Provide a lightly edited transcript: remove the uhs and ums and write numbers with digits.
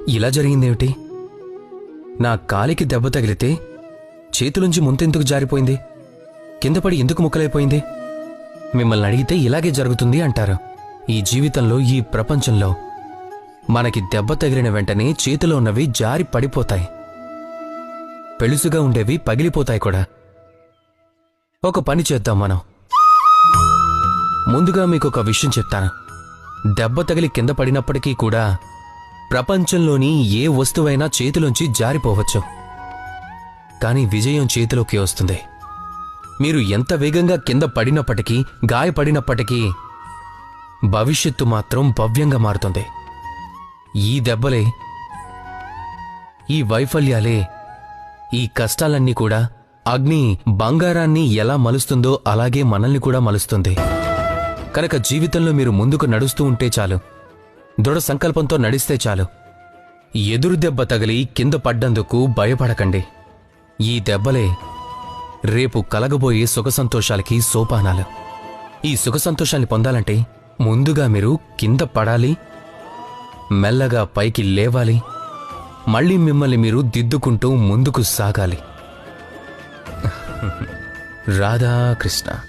ఇలా జరిగిందేమిటి? నా కాలికి దెబ్బ తగిలితే చేతులుంచి ముంతెందుకు జారిపోయింది? కిందపడి ఎందుకు ముక్కలైపోయింది? మిమ్మల్ని అడిగితే ఇలాగే జరుగుతుంది అంటారు. ఈ జీవితంలో, ఈ ప్రపంచంలో మనకి దెబ్బ తగిలిన వెంటనే చేతిలో ఉన్నవి జారి పడిపోతాయి. పెళుసుగా ఉండేవి పగిలిపోతాయి కూడా. ఒక పని చేద్దాం మనం. ముందుగా మీకొక విషయం చెప్తాను. దెబ్బ తగిలి కింద పడినప్పటికీ కూడా ప్రపంచంలోని ఏ వస్తువైనా చేతిలోంచి జారిపోవచ్చు. కానీ విజయం చేతిలోకి వస్తుంది. మీరు ఎంత వేగంగా కింద పడినప్పటికీ, గాయపడినప్పటికీ భవిష్యత్తు మాత్రం భవ్యంగా మారుతుంది. ఈ దెబ్బలే, ఈ వైఫల్యాలే, ఈ కష్టాలన్నీ కూడా అగ్ని బంగారాన్ని ఎలా మలుస్తుందో అలాగే మనల్ని కూడా మలుస్తుంది. కనుక జీవితంలో మీరు ముందుకు నడుస్తూ ఉంటే చాలు, దృఢ సంకల్పంతో నడిస్తే చాలు. ఎదురు దెబ్బ తగిలి కింద పడ్డందుకు భయపడకండి. ఈ దెబ్బలే రేపు కలగబోయే సుఖసంతోషాలకి సోపానాలు. ఈ సుఖసంతోషాన్ని పొందాలంటే ముందుగా మీరు కింద పడాలి, మెల్లగా పైకి లేవాలి, మళ్ళీ మిమ్మల్ని మీరు దిద్దుకుంటూ ముందుకు సాగాలి. రాధాకృష్ణ.